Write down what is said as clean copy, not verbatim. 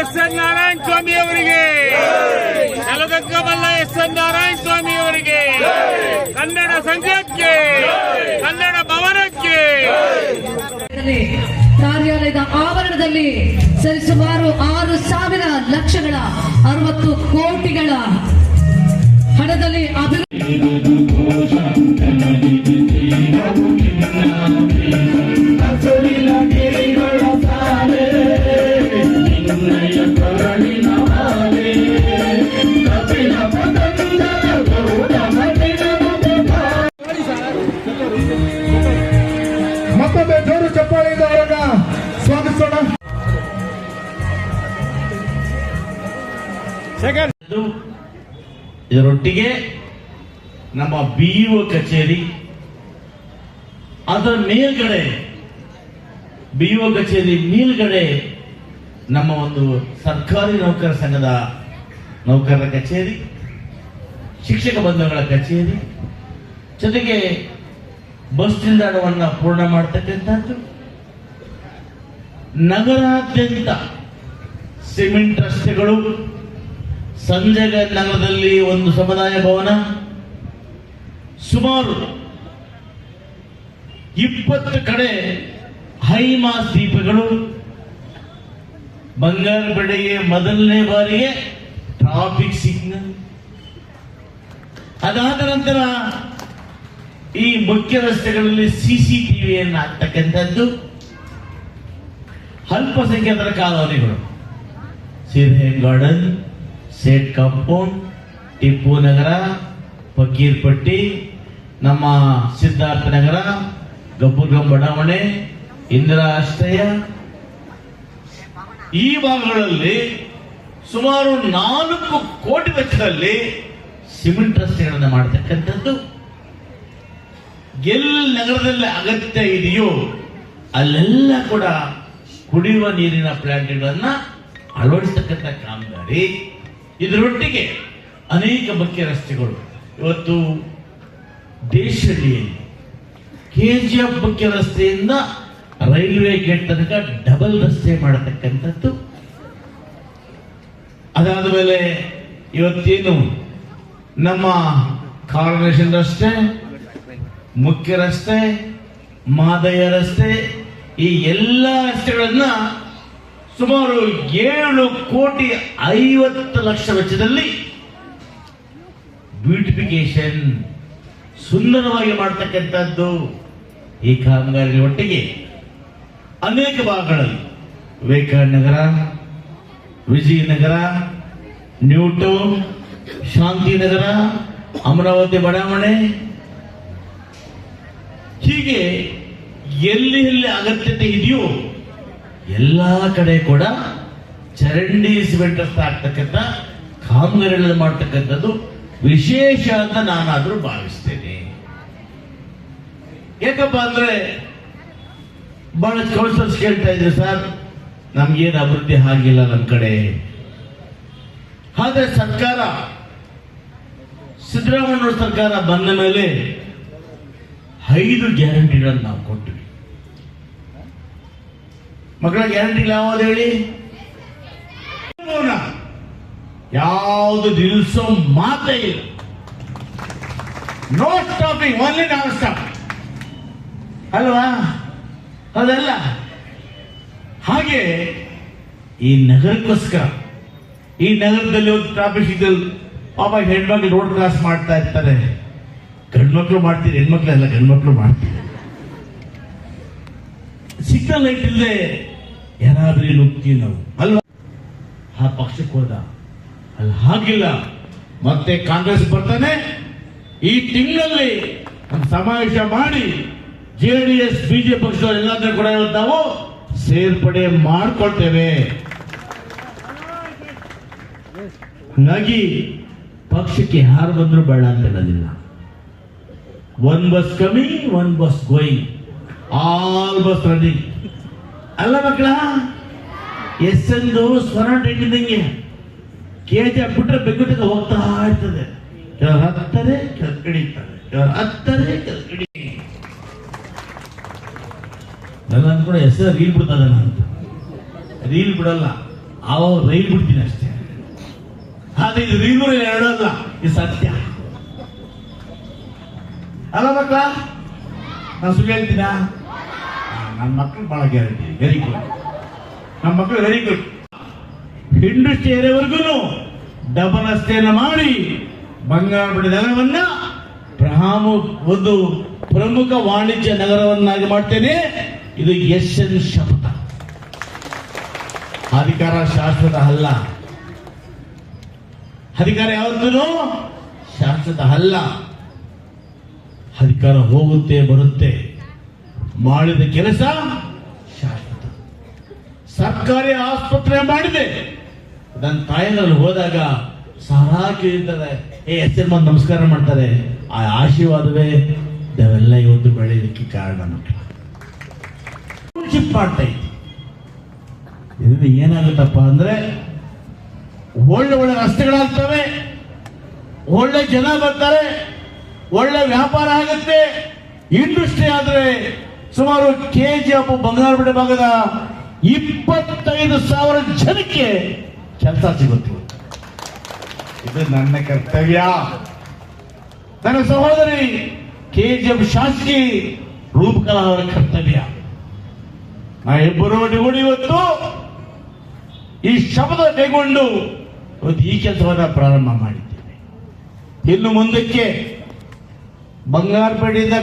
ಎಸ್.ಎನ್. ನಾರಾಯಣ ಸ್ವಾಮಿ ಅವರಿಗೆ, ನೆಲಗಂಗಮಲ್ಲ ಎಸ್.ಎನ್. ನಾರಾಯಣ ಸ್ವಾಮಿ ಅವರಿಗೆ, ಕನ್ನಡ ಸಂಘಕ್ಕೆ, ಕನ್ನಡ ಭವನಕ್ಕೆ. ಕಾರ್ಯಾಲಯದ ಆವರಣದಲ್ಲಿ ಸರಿಸುಮಾರು 6,000 ಲಕ್ಷಗಳ 60 ಕೋಟಿಗಳ ಹಣದಲ್ಲಿ ಮತ್ತೊಮ್ಮೆ ಜೋರು ಚಪ್ಪಾಳೆಯಿಂದ ಅವರನ್ನ ಸ್ವಾಗತಿಸೋಣ. ಇದರೊಟ್ಟಿಗೆ ನಮ್ಮ BEO ಕಚೇರಿ, ಅದರ ಮೇಲ್ಗಡೆ BEO ಕಚೇರಿ ಮೇಲ್ಗಡೆ ನಮ್ಮ ಒಂದು ಸರ್ಕಾರಿ ನೌಕರ ಸಂಘದ ನೌಕರರ ಕಚೇರಿ, ಶಿಕ್ಷಕ ಬಂಧುಗಳ ಕಚೇರಿ, ಜೊತೆಗೆ ಬಸ್ ನಿಲ್ದಾಣವನ್ನು ಪೂರ್ಣ ಮಾಡತಕ್ಕಂಥದ್ದು, ನಗರಾದ್ಯಂತ ಸಿಮೆಂಟ್ ರಸ್ತೆಗಳು, ಸಂಜಯ ನಗರದಲ್ಲಿ ಒಂದು ಸಮುದಾಯ ಭವನ, ಸುಮಾರು 20 ಕಡೆ ಹೈಮಾಸ್ ದೀಪಗಳು, ಬಂಗಾರಪೇಟೆಗೆ ಮೊದಲನೇ ಬಾರಿಗೆ ಟ್ರಾಫಿಕ್ ಸಿಗ್ನಲ್, ಅದಾದ ನಂತರ ಈ ಮುಖ್ಯ ರಸ್ತೆಗಳಲ್ಲಿ CCTVಯನ್ನು ಹಾಕ್ತಕ್ಕಂಥದ್ದು, ಅಲ್ಪಸಂಖ್ಯಾತರ ಕಾಲೋನಿಗಳು, ಸಿರ್ಹೇನ್ ಗಾರ್ಡನ್, ಸೇಟ್ ಕಾಂಪೌಂಡ್, ಟಿಪ್ಪು ನಗರ, ಫಕೀರ್ಪಟ್ಟಿ, ನಮ್ಮ ಸಿದ್ಧಾರ್ಥ ನಗರ, ಗಬ್ಬುರ್ಗಂ ಬಡಾವಣೆ, ಇಂದಿರಾ ಆಶ್ರಯ, ಈ ಭಾಗಗಳಲ್ಲಿ ಸುಮಾರು 4 ಕೋಟಿ ವೆಚ್ಚದಲ್ಲಿ ಸಿಮೆಂಟ್ ರಸ್ತೆಗಳನ್ನು ಮಾಡತಕ್ಕಂಥದ್ದು. ಎಲ್ಲಿ ನಗರದಲ್ಲಿ ಅಗತ್ಯ ಇದೆಯೋ ಅಲ್ಲೆಲ್ಲ ಕೂಡ ಕುಡಿಯುವ ನೀರಿನ ಪ್ಲಾಂಟ್ಗಳನ್ನ ಅಳವಡಿಸತಕ್ಕಂಥ ಕಾಮಗಾರಿ. ಇದರೊಟ್ಟಿಗೆ ಅನೇಕ ಮುಖ್ಯ ರಸ್ತೆಗಳು, ಇವತ್ತು ದೇಶದಲ್ಲಿ KGF ಮುಖ್ಯ ರಸ್ತೆಯಿಂದ ರೈಲ್ವೆ ಗೇಟ್ ತನಕ ಡಬಲ್ ರಸ್ತೆ ಮಾಡತಕ್ಕಂಥದ್ದು. ಅದಾದ ಮೇಲೆ ಇವತ್ತೇನು ನಮ್ಮ ಕಾರ್ಪೊರೇಷನ್ ರಸ್ತೆ, ಮುಖ್ಯ ರಸ್ತೆ, ಮಹದಯ ರಸ್ತೆ, ಈ ಎಲ್ಲ ರಸ್ತೆಗಳನ್ನ ಸುಮಾರು 7,50,00,000 ವೆಚ್ಚದಲ್ಲಿ ಬ್ಯೂಟಿಫಿಕೇಶನ್, ಸುಂದರವಾಗಿ ಮಾಡತಕ್ಕಂಥದ್ದು. ಈ ಕಾಮಗಾರಿ ಒಟ್ಟಿಗೆ ಅನೇಕ ಭಾಗಗಳಲ್ಲಿ ವಿವೇಕಾನಂದ ನಗರ, ವಿಜಯನಗರ, ನ್ಯೂಟೌನ್, ಶಾಂತಿನಗರ, ಅಮರಾವತಿ ಬಡಾವಣೆ, ಹೀಗೆ ಎಲ್ಲಿ ಅಗತ್ಯತೆ ಇದೆಯೋ ಎಲ್ಲಾ ಕಡೆ ಕೂಡ ಚರಂಡಿ ಸಿಮೆಂಟ್ ರಸ್ತೆ ಆಗ್ತಕ್ಕಂಥ ಕಾಮಗಾರಿಗಳನ್ನು ಮಾಡ್ತಕ್ಕಂಥದ್ದು ವಿಶೇಷ ಅಂತ ನಾನಾದ್ರೂ ಭಾವಿಸ್ತೇನೆ. ಯಾಕಪ್ಪ ಅಂದ್ರೆ ಬಹಳ ಕೌನ್ಸಿಲರ್ಸ್ ಕೇಳ್ತಾ ಇದ್ರು, ಸರ್ ನಮ್ಗೇನು ಅಭಿವೃದ್ಧಿ ಆಗಿಲ್ಲ ನಮ್ಮ ಕಡೆ. ಆದ್ರೆ ಸರ್ಕಾರ, ಸಿದ್ದರಾಮಯ್ಯ ಸರ್ಕಾರ ಬಂದ ಮೇಲೆ 5 ಗ್ಯಾರಂಟಿಗಳನ್ನು ನಾವು ಕೊಟ್ಟಿವಿ. ಮಕ್ಕಳ ಗ್ಯಾರಂಟಿಗಳು ಯಾವ್ದು ಹೇಳಿ? ಯಾವುದು ನಿಲ್ಲಿಸೋ ಮಾತೇ ಇಲ್ಲ. No stopping, only non stop ಅಲ್ವಾ? ಅದಲ್ಲ. ಹಾಗೆ ಈ ನಗರಕ್ಕೋಸ್ಕರ, ಈ ನಗರದಲ್ಲಿ ಒಂದು ಟ್ರಾಫಿಕ್ ಸಿಗ್ನಲ್, ಪಾಪ ಹೆಣ್ಮಕ್ಳು ರೋಡ್ ಕ್ರಾಸ್ ಮಾಡ್ತಾ ಇರ್ತಾರೆ. ಗಂಡ್ಮಕ್ಳು ಮಾಡ್ತೀರಿ, ಹೆಣ್ಮಕ್ಳು ಎಲ್ಲ ಗಂಡ್ಮಕ್ಳು ಮಾಡ್ತೀರಿ. ಸಿಗ್ನಲ್ ಲೈಟ್ ಇಲ್ಲದೆ ಯಾರಾದ್ರೂ ನುಗ್ತೀವಿ ನಾವು ಅಲ್ವಾ? ಆ ಪಕ್ಷಕ್ಕೆ ಹೋದ ಅಲ್ಲಿ ಹಾಗಿಲ್ಲ. ಮತ್ತೆ ಕಾಂಗ್ರೆಸ್ ಬರ್ತಾನೆ, ಈ ತಿಂಗಳಲ್ಲಿ ಸಮಾವೇಶ ಮಾಡಿ JDS BJP ಪಕ್ಷದವರು ಎಲ್ಲಾದ್ರೂ ಕೂಡ ನಾವು ಸೇರ್ಪಡೆ ಮಾಡ್ಕೊಳ್ತೇವೆ. ಹಾಗಾಗಿ ಪಕ್ಷಕ್ಕೆ ಯಾರು ಬಂದ್ರು ಬೇಡ ಅಂತ ಹೇಳೋದಿಲ್ಲ. 1 bus coming, 1 bus going, all bus running ಅಲ್ಲ ಮಕ್ಕಳ? ಎಸ್ಸೆಂದು ಸ್ವರ್ಣ ಇಟ್ಟಿದ್ದಂಗೆ KGF ಬಿಟ್ರೆ ಬೆಂಗಳೂರಿಗೆ ಹೋಗ್ತಾ ಇರ್ತದೆ. ಕೆಲವರು ಹತ್ತಾರೆ, ಕೆಲವರು ಇಳಿತಾರೆ, ಕೆಲವರು ಹತ್ತಾರೆ, ಕೆಲವರು ಇಳಿ. ನನ್ನ ಅನ್ಕೊಂಡು ಹೆಸರು ರೀಲ್ ಬಿಡ್ತದ ಅಂತ. ರೀಲ್ ಬಿಡಲ್ಲ, ಅವಾಗ ರೈಲ್ ಬಿಡ್ತೀನಿ ಅಷ್ಟೇ. ಆದ್ರೆ ಇದು ರೈಲೂರಲ್ಲಿ ಎರಡಲ್ಲ, ಇದು ಸತ್ಯ ಅಲ್ಲ ಮಕ್ಕಳ? ನಾನು ಸುಳ್ಳು ಹೇಳ್ತೀನ? ನನ್ನ ಮಕ್ಕಳು ಬಹಳ ಗ್ಯಾರಂಟಿ, ವೆರಿ ಗುಡ್. ನಮ್ಮ ಮಕ್ಕಳು ವೆರಿ ಗುಡ್. ಇಂಡಸ್ಟ್ರಿ ಏರಿಯಾವರೆಗೂ ಡಬಲ್ ರಸ್ತೆಯನ್ನು ಮಾಡಿ ಬಂಗಾರಪೇಟೆ ನಗರವನ್ನ ಒಂದು ಪ್ರಮುಖ ವಾಣಿಜ್ಯ ನಗರವನ್ನಾಗಿ ಮಾಡ್ತೇನೆ. ಇದು ಎನ್ ಶಪಥ. ಅಧಿಕಾರ ಶಾಶ್ವತ ಅಲ್ಲ. ಅಧಿಕಾರ ಯಾವತ್ತೂ ಶಾಶ್ವತ ಅಲ್ಲ. ಅಧಿಕಾರ ಹೋಗುತ್ತೆ ಬರುತ್ತೆ, ಮಾಡಿದ ಕೆಲಸ ಶಾಶ್ವತ. ಸರ್ಕಾರಿ ಆಸ್ಪತ್ರೆ ಮಾಡಿದೆ. ನನ್ನ ತಾಯಿನಲ್ಲಿ ಹೋದಾಗ ಸಾರಾ ಕೇಳಿದ್ದಾರೆ, ಹೆಸರು ಮಂದಿ ನಮಸ್ಕಾರ ಮಾಡ್ತಾರೆ. ಆ ಆಶೀರ್ವಾದವೇ ಇವೆಲ್ಲ ಇವತ್ತು ಬೆಳೆಯೋದಕ್ಕೆ ಕಾರಣ. ಶಿಫ್ಟ್ ಮಾಡ್ತಾ ಇದ್ದೆ. ಇದರಿಂದ ಏನಾಗುತ್ತಪ್ಪ ಅಂದ್ರೆ ಒಳ್ಳೆ ಒಳ್ಳೆ ರಸ್ತೆಗಳಾಗ್ತವೆ, ಒಳ್ಳೆ ಜನ ಬರ್ತಾರೆ, ಒಳ್ಳೆ ವ್ಯಾಪಾರ ಆಗುತ್ತೆ. ಇಂಡಸ್ಟ್ರಿ ಆದ್ರೆ ಸುಮಾರು KGF ಬಂಗಾರಪೇಟೆ ಭಾಗದ 25,000 ಜನಕ್ಕೆ ಕೆಲಸ ಸಿಗುತ್ತೆ. ಇದು ನನ್ನ ಕರ್ತವ್ಯ. ನನ್ನ ಸಹೋದರಿ KGF ಶಾಸಕಿ ರೂಪಕಲಾ ಅವರ ಕರ್ತವ್ಯ. ನಾವಿಬ್ಬರು ಒಟ್ಟಿಗೂಡಿ ಇವತ್ತು ಈ ಶಬ್ದ ಕೈಗೊಂಡು ಇವತ್ತು ಈ ಕೆಲಸವನ್ನ ಪ್ರಾರಂಭ ಮಾಡಿದ್ದೇವೆ. ಇನ್ನು ಮುಂದಕ್ಕೆ ಬಂಗಾರಪೇಟೆಯಿಂದ